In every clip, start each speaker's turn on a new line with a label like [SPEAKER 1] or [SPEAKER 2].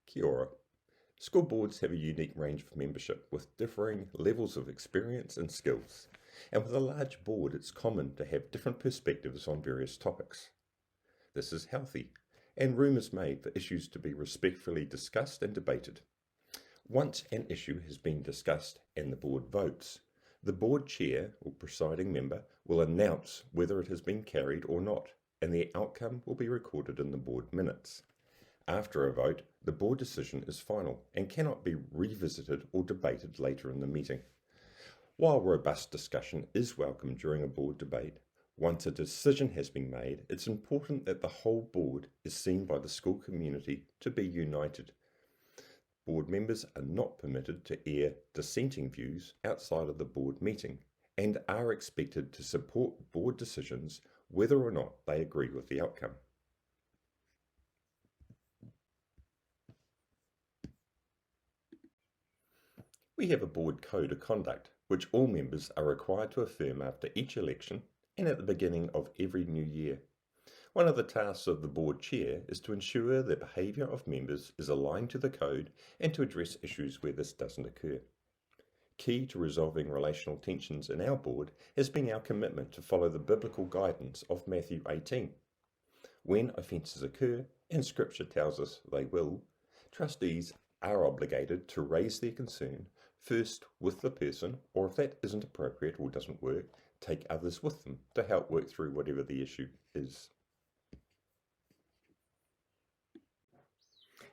[SPEAKER 1] Kia ora. School boards have a unique range of membership with differing levels of experience and skills, and with a large board it's common to have different perspectives on various topics. This is healthy, and room is made for issues to be respectfully discussed and debated. Once an issue has been discussed and the board votes, the board chair or presiding member will announce whether it has been carried or not, and the outcome will be recorded in the board minutes. After a vote, the board decision is final and cannot be revisited or debated later in the meeting. While robust discussion is welcome during a board debate, once a decision has been made, it's important that the whole board is seen by the school community to be united. Board members are not permitted to air dissenting views outside of the board meeting and are expected to support board decisions whether or not they agree with the outcome. We have a board code of conduct, which all members are required to affirm after each election and at the beginning of every new year. One of the tasks of the board chair is to ensure the behaviour of members is aligned to the code and to address issues where this doesn't occur. Key to resolving relational tensions in our board has been our commitment to follow the biblical guidance of Matthew 18. When offences occur, and Scripture tells us they will, trustees are obligated to raise their concern first with the person, or if that isn't appropriate or doesn't work, take others with them to help work through whatever the issue is.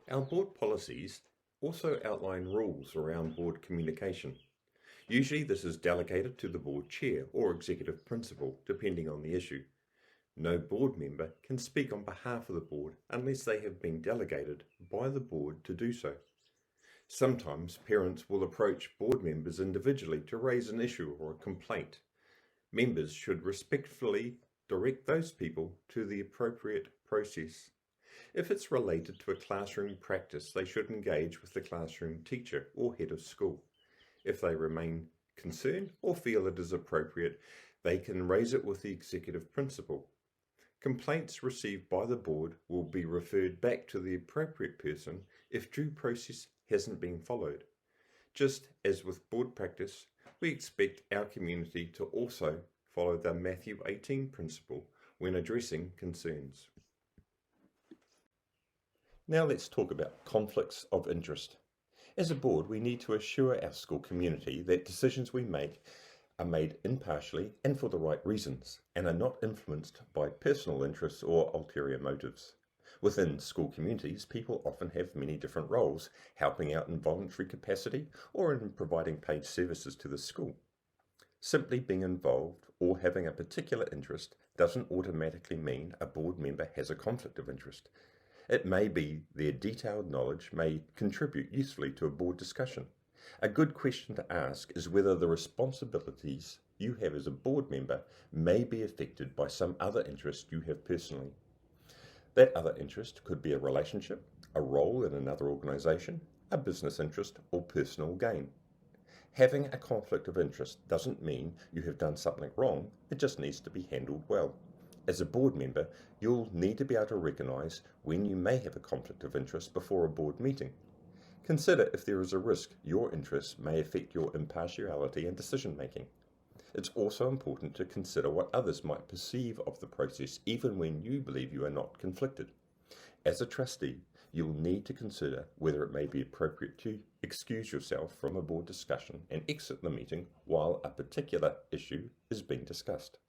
[SPEAKER 1] Our board policies also outline rules around board communication. Usually this is delegated to the board chair or executive principal, depending on the issue. No board member can speak on behalf of the board unless they have been delegated by the board to do so. Sometimes parents will approach board members individually to raise an issue or a complaint. Members should respectfully direct those people to the appropriate process. If it's related to a classroom practice, they should engage with the classroom teacher or head of school. If they remain concerned or feel it is appropriate, they can raise it with the executive principal. Complaints received by the board will be referred back to the appropriate person if due process hasn't been followed. Just as with board practice, we expect our community to also follow the Matthew 18 principle when addressing concerns. Now let's talk about conflicts of interest. As a board, we need to assure our school community that decisions we make are made impartially and for the right reasons, and are not influenced by personal interests or ulterior motives. Within school communities, people often have many different roles, helping out in voluntary capacity or in providing paid services to the school. Simply being involved or having a particular interest doesn't automatically mean a board member has a conflict of interest. It may be their detailed knowledge may contribute usefully to a board discussion. A good question to ask is whether the responsibilities you have as a board member may be affected by some other interest you have personally. That other interest could be a relationship, a role in another organisation, a business interest, or personal gain. Having a conflict of interest doesn't mean you have done something wrong, it just needs to be handled well. As a board member, you'll need to be able to recognise when you may have a conflict of interest before a board meeting. Consider if there is a risk your interests may affect your impartiality and decision making. It's also important to consider what others might perceive of the process even when you believe you are not conflicted. As a trustee, you will need to consider whether it may be appropriate to excuse yourself from a board discussion and exit the meeting while a particular issue is being discussed.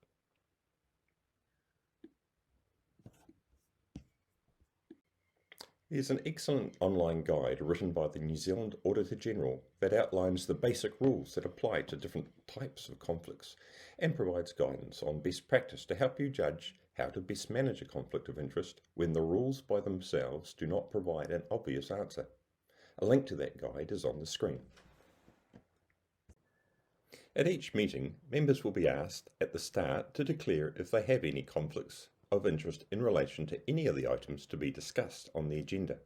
[SPEAKER 1] There's an excellent online guide written by the New Zealand Auditor General that outlines the basic rules that apply to different types of conflicts and provides guidance on best practice to help you judge how to best manage a conflict of interest when the rules by themselves do not provide an obvious answer. A link to that guide is on the screen. At each meeting, members will be asked at the start to declare if they have any conflicts of interest in relation to any of the items to be discussed on the agenda.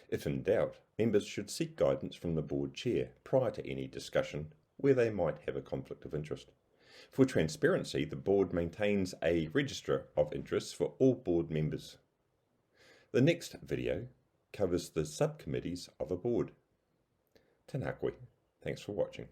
[SPEAKER 1] If in doubt, members should seek guidance from the board chair prior to any discussion where they might have a conflict of interest. For transparency, the board maintains a register of interests for all board members. The next video covers the subcommittees of a board. Tēnā koe. Thanks for watching.